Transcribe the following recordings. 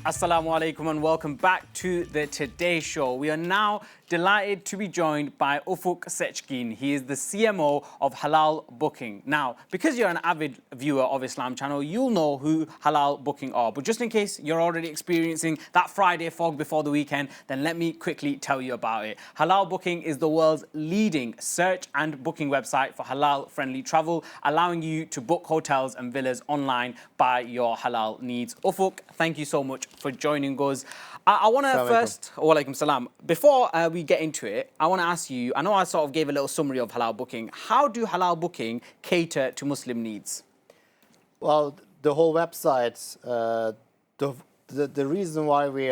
Assalamu alaikum and welcome back to the Today Show. We are now delighted to be joined by Ufuk Seçkin. He is the CMO of Halal Booking. Now, because you're an avid viewer of Islam Channel, you'll know who Halal Booking are. But just in case you're already experiencing that Friday fog before the weekend, then let me quickly tell you about it. Halal Booking is the world's leading search and booking website for halal-friendly travel, allowing you to book hotels and villas online by your halal needs. Ufuk, thank you so much for joining us. I want to first, walaikum salam, before we get into it, I want to ask you, I know I sort of gave a little summary of Halal Booking. How do Halal Booking cater to Muslim needs? Well, the whole website, the reason why we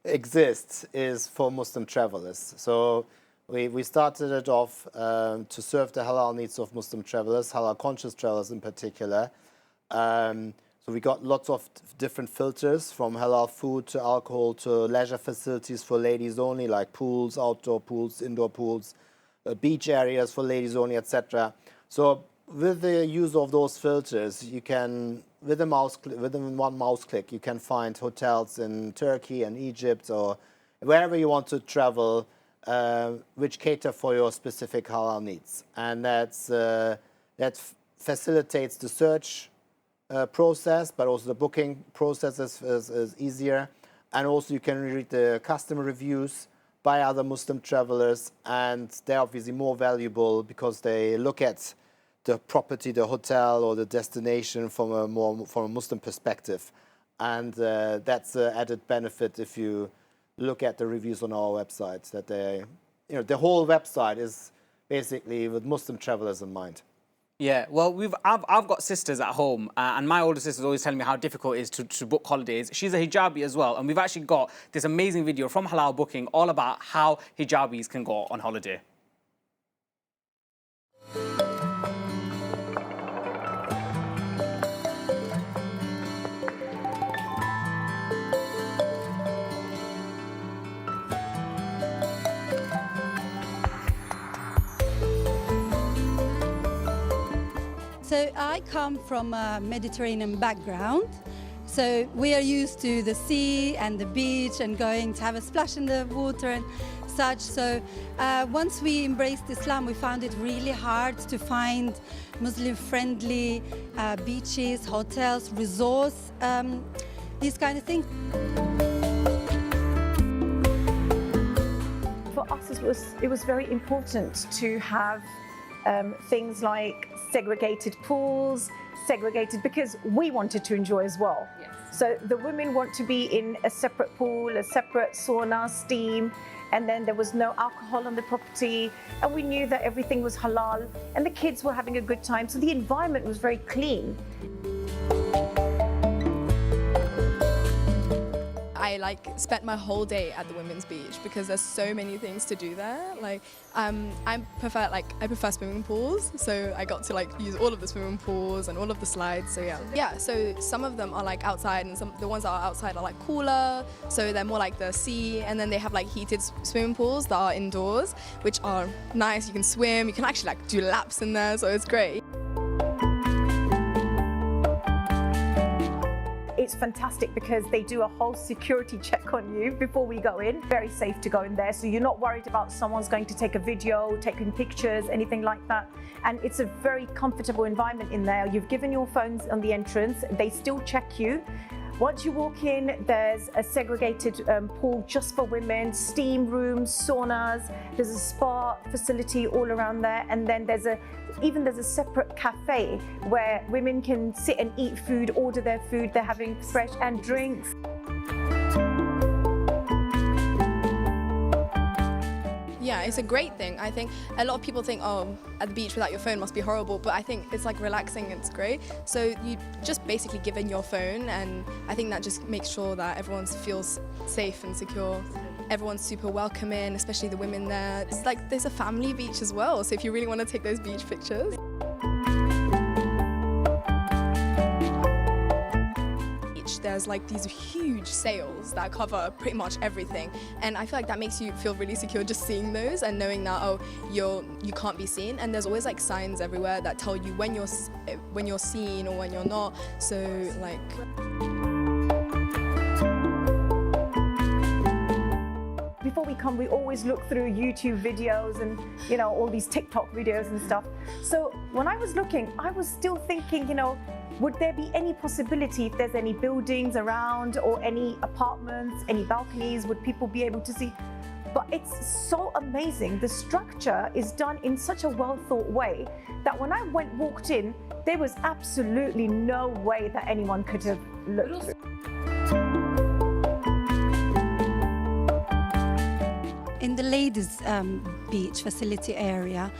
exist is for Muslim travelers. So we started it off to serve the halal needs of Muslim travelers, halal conscious travelers in particular. So we got lots of different filters, from halal food to alcohol to leisure facilities for ladies only, like pools, outdoor pools, indoor pools, beach areas for ladies only, etc. So with the use of those filters, you can, within one mouse click, you can find hotels in Turkey and Egypt or wherever you want to travel, which cater for your specific halal needs. And that facilitates the search process, but also the booking process is easier. And also you can read the customer reviews by other Muslim travelers, and they're obviously more valuable because they look at the property, the hotel or the destination from a Muslim perspective. And that's an added benefit if you look at the reviews on our website, that the whole website is basically with Muslim travelers in mind. Yeah, well, I've got sisters at home, and my older sister's always telling me how difficult it is to book holidays. She's a hijabi as well, and we've actually got this amazing video from Halal Booking all about how hijabis can go on holiday. So I come from a Mediterranean background. So we are used to the sea and the beach and going to have a splash in the water and such. So once we embraced Islam, we found it really hard to find Muslim-friendly beaches, hotels, resorts, these kind of things. For us, it was very important to have things like segregated pools, because we wanted to enjoy as well. Yes. So the women want to be in a separate pool, a separate sauna, steam, and then there was no alcohol on the property, and we knew that everything was halal, and the kids were having a good time, so the environment was very clean. I spent my whole day at the women's beach because there's so many things to do there. I prefer swimming pools, so I got to use all of the swimming pools and all of the slides. So yeah. So some of them are outside, and the ones that are outside are cooler, so they're more like the sea. And then they have heated swimming pools that are indoors, which are nice. You can swim, you can actually do laps in there, so it's great. It's fantastic because they do a whole security check on you before we go in. Very safe to go in there, so you're not worried about someone's going to take a video, taking pictures, anything like that. And it's a very comfortable environment in there. You've given your phones on the entrance, they still check you. Once you walk in, there's a segregated pool just for women, steam rooms, saunas, there's a spa facility all around there, and then there's a separate cafe where women can sit and eat food, order their food, they're having fresh and drinks. Yeah, it's a great thing. I think a lot of people think, oh, at the beach without your phone must be horrible, but I think it's relaxing, it's great. So you just basically give in your phone, and I think that just makes sure that everyone feels safe and secure. Everyone's super welcoming, especially the women there. It's there's a family beach as well, so if you really want to take those beach pictures. There's these huge sails that cover pretty much everything, and I feel that makes you feel really secure just seeing those and knowing that you can't be seen. And there's always signs everywhere that tell you when you're seen or when you're not. So before we come, we always look through YouTube videos and, you know, all these TikTok videos and stuff. So when I was looking, I was still thinking, you know, would there be any possibility if there's any buildings around or any apartments, any balconies, would people be able to see? But it's so amazing. The structure is done in such a well thought way that when I walked in, there was absolutely no way that anyone could have looked through. In the ladies' beach facility area,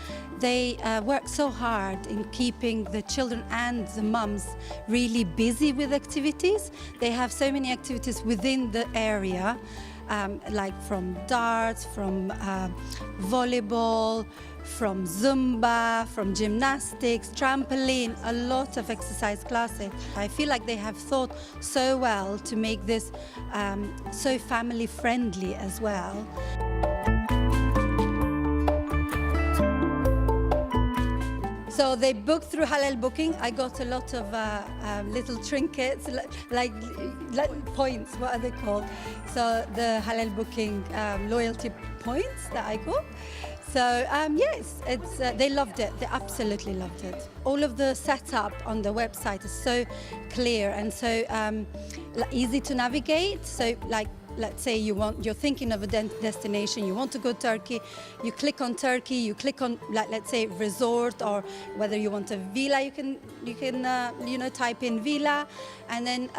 they work so hard in keeping the children and the mums really busy with activities. They have so many activities within the area, like from darts, from volleyball, from Zumba, from gymnastics, trampoline, a lot of exercise classes. I feel like they have thought so well to make this so family friendly as well. So they booked through Halal Booking. I got a lot of little trinkets, like points, what are they called? So the Halal Booking loyalty points that I got. So yes, they loved it. They absolutely loved it. All of the setup on the website is so clear and so easy to navigate. So like, let's say you're thinking of a destination, you want to go to Turkey, you click on Turkey, you click on, like, let's say resort, or whether you want a villa, you can you know, type in villa, and then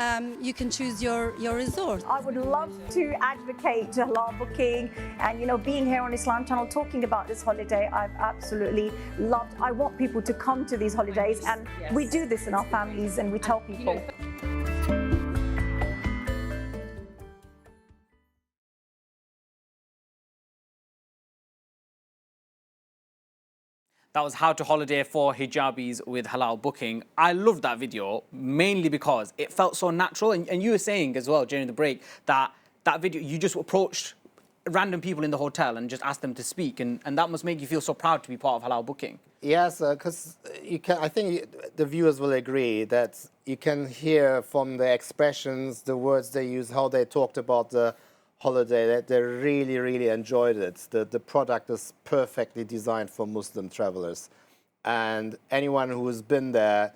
you can choose your resort. I would love to advocate halal booking, and you know, being here on Islam Channel talking about this holiday, I've absolutely loved. I want people to come to these holidays, and we do this in our families, and we tell people. That was how to holiday for hijabis with Halal Booking. I loved that video mainly because it felt so natural. And you were saying as well during the break that that video, you just approached random people in the hotel and just asked them to speak. And that must make you feel so proud to be part of Halal Booking. Yes, because I think the viewers will agree that you can hear from the expressions, the words they use, how they talked about the holiday, that they really, really enjoyed it. The product is perfectly designed for Muslim travelers. And anyone who's been there,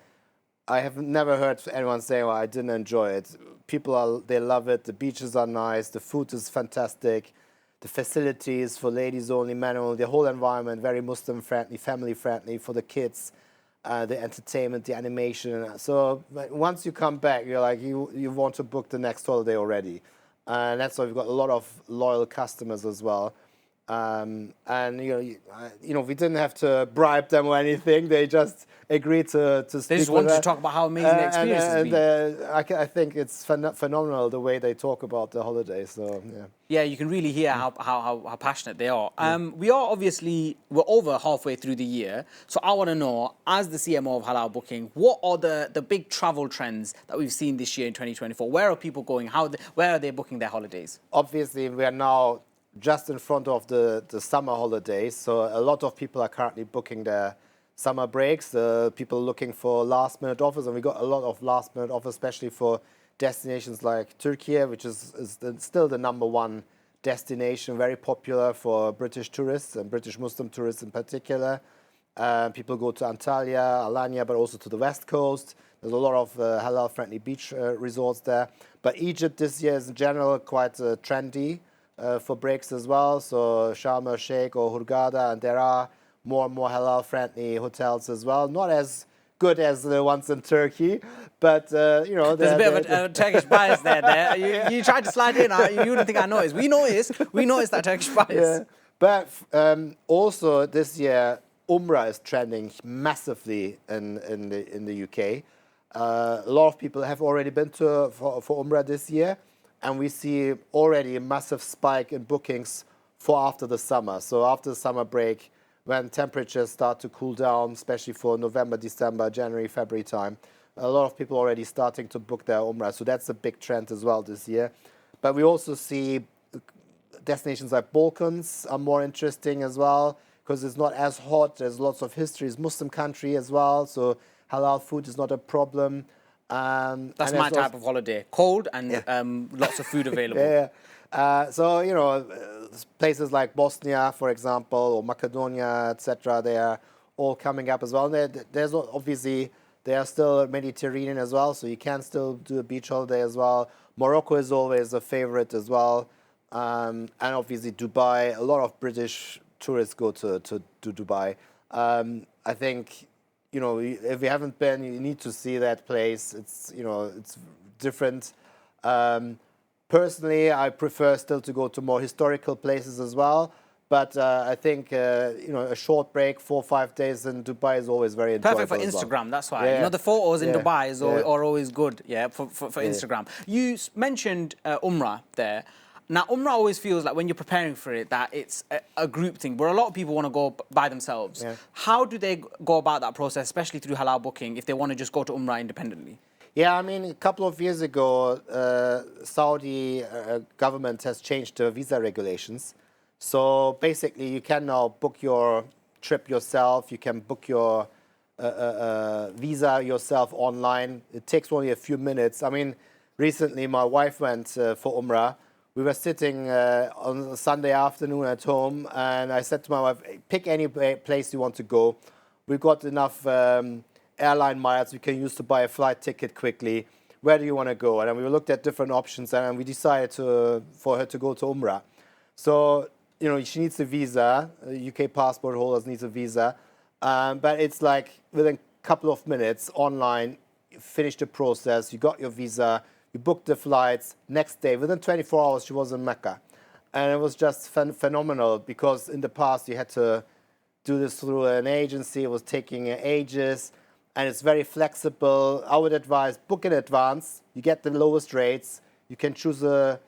I have never heard anyone say, well, I didn't enjoy it. They love it. The beaches are nice. The food is fantastic. The facilities for ladies only, men only, the whole environment, very Muslim friendly, family friendly for the kids. The entertainment, the animation. So once you come back, you're like, you want to book the next holiday already. And that's why we've got a lot of loyal customers as well. And you know, we didn't have to bribe them or anything. They just agreed to speak. They just wanted to talk about how amazing the experience has been. I think it's phenomenal the way they talk about the holiday. So yeah. Yeah, you can really hear how passionate they are. We're over halfway through the year. So I want to know, as the CMO of Halal Booking, what are the big travel trends that we've seen this year in 2024? Where are people going? Where are they booking their holidays? Obviously, we are now just in front of the summer holidays. So a lot of people are currently booking their summer breaks. People looking for last minute offers. And we got a lot of last minute offers, especially for destinations like Turkey, which is still the #1 destination, very popular for British tourists and British Muslim tourists in particular. People go to Antalya, Alanya, but also to the West Coast. There's a lot of halal-friendly beach resorts there. But Egypt this year is in general quite trendy for breaks as well. So Sharm el-Sheikh or Hurghada, and there are more and more halal-friendly hotels as well. Not as good as the ones in Turkey, but you know, there's a bit of a Turkish bias there. You tried to slide in. You wouldn't think I noticed. We noticed that Turkish bias. Yeah. But also this year, Umrah is trending massively in the UK. A lot of people have already been for Umrah this year, and we see already a massive spike in bookings for after the summer. So after the summer break, when temperatures start to cool down, especially for November, December, January, February time, a lot of people already starting to book their Umrah. So that's a big trend as well this year. But we also see destinations like Balkans are more interesting as well, because it's not as hot. There's lots of history. It's Muslim country as well, so halal food is not a problem. That's my type of holiday. Cold and lots of food available. Yeah. So, you know, places like Bosnia, for example, or Macedonia, etc., they are all coming up as well. There's obviously, they are still Mediterranean as well, so you can still do a beach holiday as well. Morocco is always a favorite as well. And obviously Dubai, a lot of British tourists go to Dubai. I think, you know, if you haven't been, you need to see that place. It's, you know, it's different. Personally, I prefer still to go to more historical places as well. But I think, you know, a short break, 4 or 5 days in Dubai is always very enjoyable. Perfect for as well. Instagram, that's why. Yeah. You know, the photos in Yeah. Dubai Yeah. are always good, yeah, for Instagram. You mentioned Umrah there. Now, Umrah always feels like when you're preparing for it that it's a group thing, where a lot of people want to go by themselves. Yeah. How do they go about that process, especially through Halal Booking, if they want to just go to Umrah independently? Yeah, I mean, a couple of years ago, Saudi government has changed the visa regulations. So basically, you can now book your trip yourself. You can book your visa yourself online. It takes only a few minutes. I mean, recently my wife went for Umrah. We were sitting on a Sunday afternoon at home, and I said to my wife, pick any place you want to go. We've got enough airline miles we can use to buy a flight ticket quickly. Where do you want to go? And we looked at different options, and we decided for her to go to Umrah. So, you know, she needs a visa. UK passport holders needs a visa. But it's like within a couple of minutes online, you finish the process, you got your visa, you booked the flights. Next day, within 24 hours, she was in Mecca. And it was just phenomenal, because in the past you had to do this through an agency. It was taking ages, and it's very flexible. I would advise book in advance. You get the lowest rates. You can choose a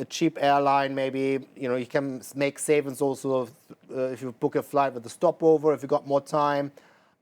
cheap airline, maybe. You know, you can make savings also if you book a flight with a stopover, if you got more time,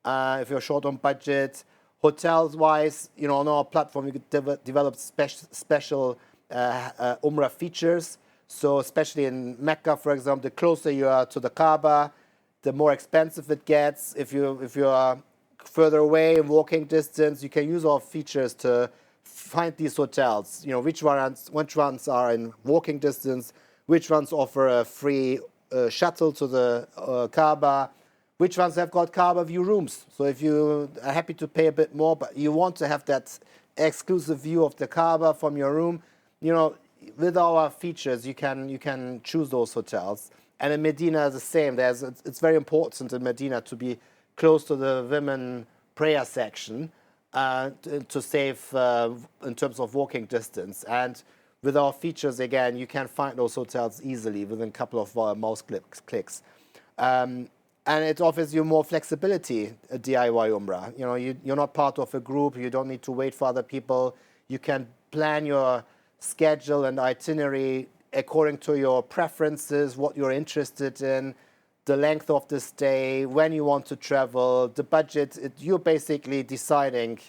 if you're short on budget. Hotels-wise, you know, on our platform, you could develop special Umrah features. So especially in Mecca, for example, the closer you are to the Kaaba, the more expensive it gets. If you are further away in walking distance, you can use our features to find these hotels. You know, which ones are in walking distance, which ones offer a free shuttle to the Kaaba, which ones have got Kaaba view rooms. So if you are happy to pay a bit more, but you want to have that exclusive view of the Kaaba from your room, you know, with our features, you can choose those hotels. And in Medina, the same. It's very important in Medina to be close to the women prayer section to save in terms of walking distance. And with our features, again, you can find those hotels easily within a couple of mouse clicks. And it offers you more flexibility, a DIY Umrah. You know, you're not part of a group. You don't need to wait for other people. You can plan your schedule and itinerary according to your preferences, what you're interested in, the length of the stay, when you want to travel, the budget. You're basically deciding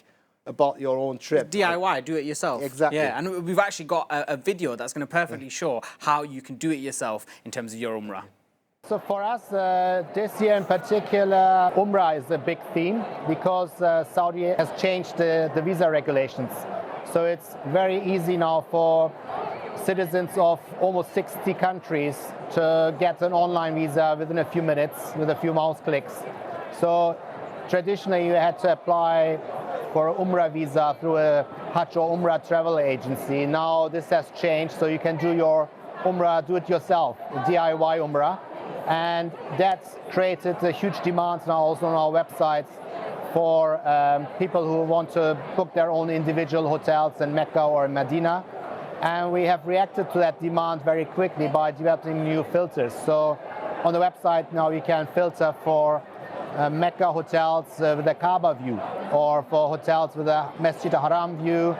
about your own trip. DIY, do it yourself. Exactly. Yeah, and we've actually got a video that's going to perfectly show how you can do it yourself in terms of your Umrah. So for us, this year in particular, Umrah is a big theme, because Saudi has changed the visa regulations. So it's very easy now for citizens of almost 60 countries to get an online visa within a few minutes with a few mouse clicks. So traditionally you had to apply for an Umrah visa through a Hajj or Umrah travel agency. Now this has changed, so you can do your Umrah, do it yourself, DIY Umrah. And that's created a huge demand now also on our websites for people who want to book their own individual hotels in Mecca or in Medina. And we have reacted to that demand very quickly by developing new filters. So on the website now you can filter for Mecca hotels with a Kaaba view, or for hotels with a Masjid al-Haram view,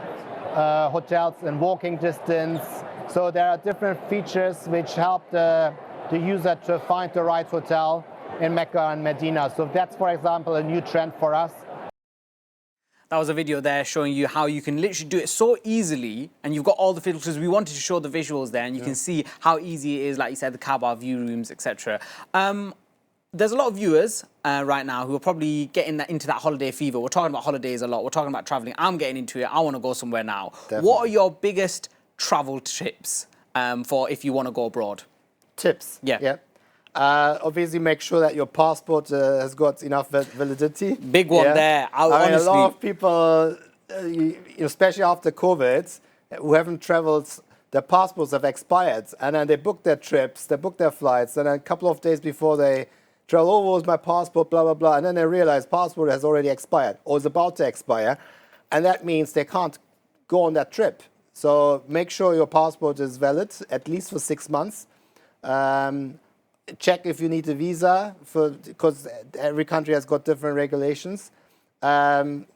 hotels in walking distance. So there are different features which help the user to find the right hotel in Mecca and Medina. So that's, for example, a new trend for us. That was a video there showing you how you can literally do it so easily, and you've got all the filters. We wanted to show the visuals there, and you can see how easy it is, like you said, the Kaaba view rooms, etc. There's a lot of viewers right now who are probably getting into that holiday fever. We're talking about holidays a lot. We're talking about traveling. I'm getting into it. I want to go somewhere now. Definitely. What are your biggest travel tips for if you want to go abroad? Tips. Yeah. Obviously, make sure that your passport has got enough validity. Big one there. I mean, a Honestly, lot of people, especially after COVID, who haven't traveled, their passports have expired, and then they book their trips, they book their flights, and then a couple of days before they travel, oh, where's my passport, blah, blah, blah, and then they realize passport has already expired or is about to expire, and that means they can't go on that trip. So make sure your passport is valid, at least for 6 months. Check if you need a visa, because every country has got different regulations. In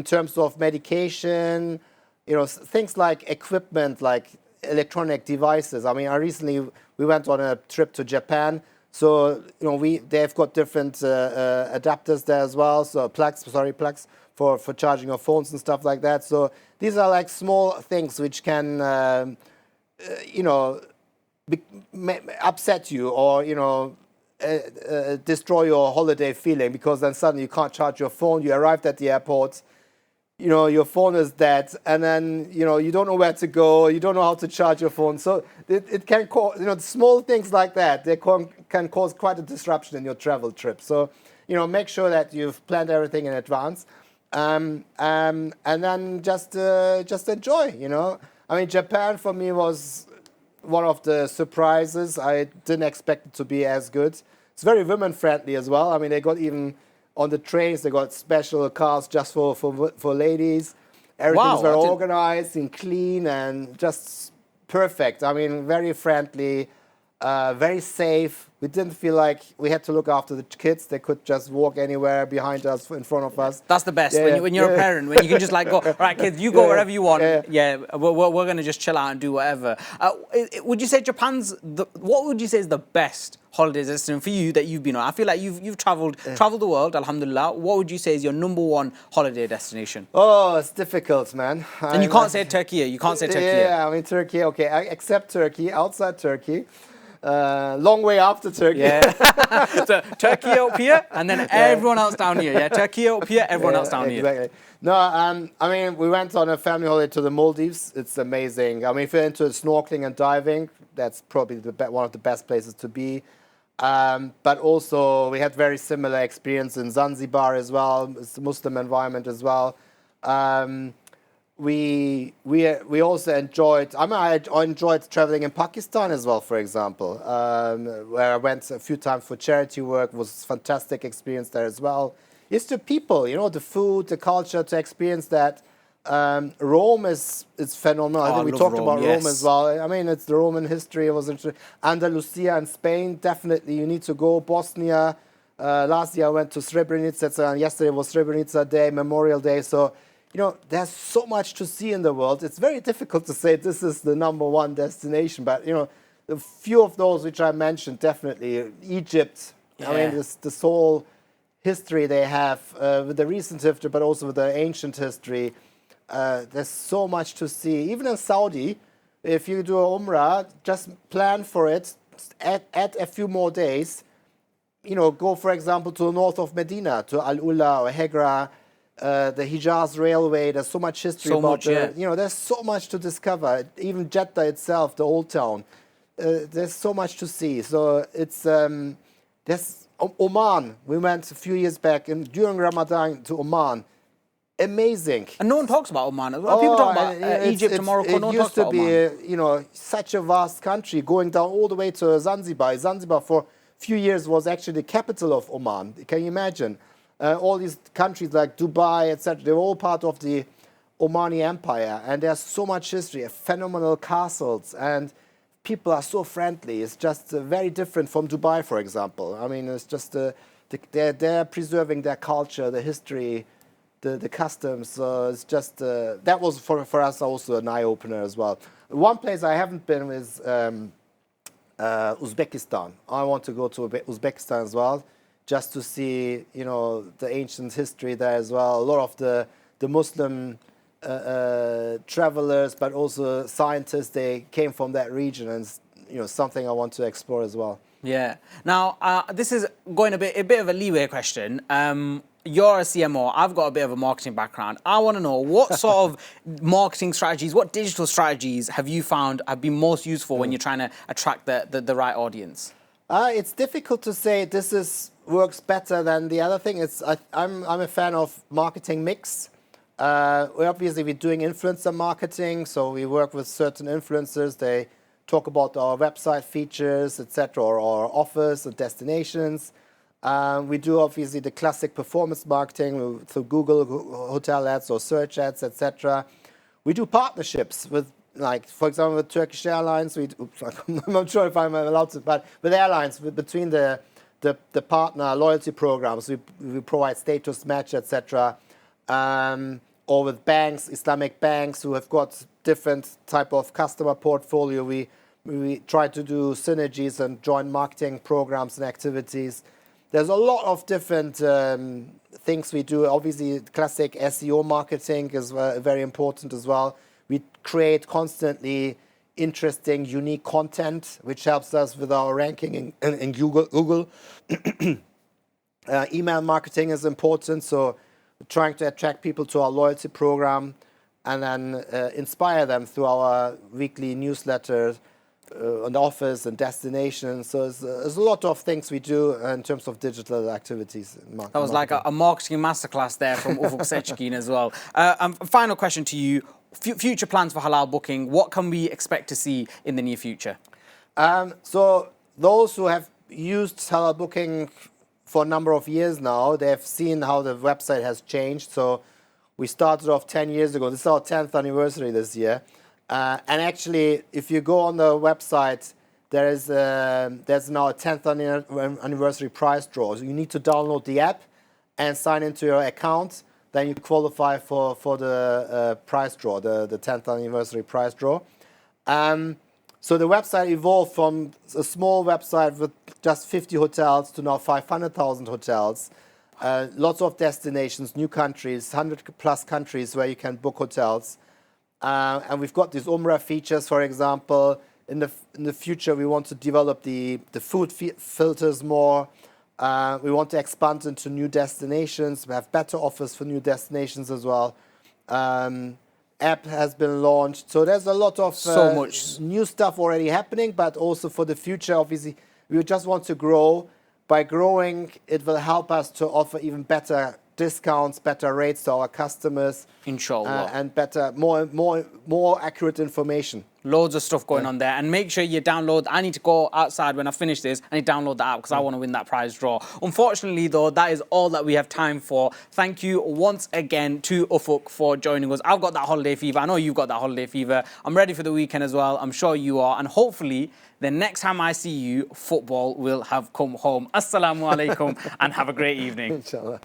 terms of medication, things like equipment, like electronic devices. I mean, we went on a trip to Japan, so they've got different adapters there as well. So plugs for charging your phones and stuff like that. So these are like small things which can, upset you or destroy your holiday feeling, because then suddenly you can't charge your phone. You arrived at the airport, your phone is dead, and then you don't know where to go. You don't know how to charge your phone. So it can cause small things like that. They can cause quite a disruption in your travel trip. So make sure that you've planned everything in advance, and then just enjoy. I mean, Japan for me was one of the surprises. I didn't expect it to be as good. It's very women friendly as well. I mean, they got even on the trains, they got special cars just for ladies. Everything's very organized and clean and just perfect. I mean, very friendly, very safe. We didn't feel like we had to look after the kids. They could just walk anywhere behind us, in front of us. That's the best. When you're a parent, when you can just like go, all right, kids, you go wherever you want. We're going to just chill out and do whatever. Would you say what would you say is the best holiday destination for you that you've been on? I feel like you've traveled the world, alhamdulillah. What would you say is your number one holiday destination? Oh, it's difficult, man. And you can't say Turkey. You can't say Turkey. Yeah, I mean, Turkey, okay. Except Turkey, outside Turkey. Long way after Turkey. Yeah. So Turkey up here, and then everyone else down here. Yeah, Turkey up here, everyone else down here. No, I mean, we went on a family holiday to the Maldives. It's amazing. I mean, if you're into snorkeling and diving, that's probably one of the best places to be. But also, we had very similar experience in Zanzibar as well. It's a Muslim environment as well. We also enjoyed. I mean, I enjoyed traveling in Pakistan as well, for example, where I went a few times for charity work. It was a fantastic experience there as well. It's the people, the food, the culture, to experience that. Rome is phenomenal. I think we talked about Rome as well. I mean, it's the Roman history. It was interesting. Andalusia and Spain, definitely you need to go. Bosnia. Last year I went to Srebrenica, and yesterday was Srebrenica Day, Memorial Day. So, there's so much to see in the world. It's very difficult to say this is the number one destination, but a few of those which I mentioned, definitely Egypt. Yeah. I mean, this whole history they have with the recent history, but also with the ancient history. There's so much to see. Even in Saudi, if you do a Umrah, just plan for it. Add a few more days. Go, for example, to the north of Medina, to Al-Ula or Hegra. The Hijaz Railway, there's so much history there's so much to discover. Even Jeddah itself, the old town, there's so much to see. So it's there's Oman. We went a few years back during Ramadan to Oman. Amazing. And no one talks about Oman. People talk about Egypt and Morocco. No one talks about Oman. It used to be, such a vast country, going down all the way to Zanzibar. Zanzibar for a few years was actually the capital of Oman. Can you imagine? All these countries like Dubai, etc., they're all part of the Omani Empire. And there's so much history, phenomenal castles, and people are so friendly. It's just very different from Dubai, for example. I mean, it's just they're preserving their culture, the history, the customs. It's just, that was for us also an eye-opener as well. One place I haven't been is Uzbekistan. I want to go to Uzbekistan as well, just to see, the ancient history there as well. A lot of the Muslim travelers, but also scientists, they came from that region, and something I want to explore as well. Yeah. Now, this is going a bit of a leeway question. you're a CMO, I've got a bit of a marketing background. I want to know what sort of marketing strategies, what digital strategies have you found have been most useful when you're trying to attract the right audience? It's difficult to say works better than the other thing. I'm a fan of marketing mix. We're doing influencer marketing, so we work with certain influencers. They talk about our website features, etc., or our offers and destinations. We do obviously the classic performance marketing through Google hotel ads or search ads, etc. We do partnerships with, like, for example, with Turkish Airlines. I'm not sure if I'm allowed to, but with airlines, between the partner loyalty programs, we provide status match, etc. Or with banks, Islamic banks who have got different type of customer portfolio. We try to do synergies and joint marketing programs and activities. There's a lot of different things we do. Obviously, classic SEO marketing is very important as well. We create constantly interesting, unique content, which helps us with our ranking in Google. Email marketing is important, so we're trying to attract people to our loyalty program and then inspire them through our weekly newsletters on offers and destinations. So there's a lot of things we do in terms of digital activities. That was like a marketing masterclass there from Ufuk Seçkin as well. Final question to you. Future plans for Halal Booking, what can we expect to see in the near future? So those who have used Halal Booking for a number of years now, they have seen how the website has changed. So we started off 10 years ago. This is our 10th anniversary this year. And actually, if you go on the website, there's now a 10th anniversary prize draw. So you need to download the app and sign into your account. Then you qualify for the prize draw, the 10th anniversary prize draw. So the website evolved from a small website with just 50 hotels to now 500,000 hotels. Lots of destinations, new countries, 100+ countries where you can book hotels. And we've got these Umrah features, for example. In the future, we want to develop the food filters more. We want to expand into new destinations. We have better offers for new destinations as well. App has been launched. So there's a lot of so much new stuff already happening, but also for the future, obviously, we just want to grow. By growing, it will help us to offer even better discounts, better rates to our customers. Inshallah. And better, more accurate information. Loads of stuff going on there. And make sure you download. I need to go outside when I finish this. I need to download the app because I want to win that prize draw. Unfortunately, though, that is all that we have time for. Thank you once again to Ufuk for joining us. I've got that holiday fever. I know you've got that holiday fever. I'm ready for the weekend as well. I'm sure you are. And hopefully, the next time I see you, football will have come home. Assalamu alaikum and have a great evening. Inshallah.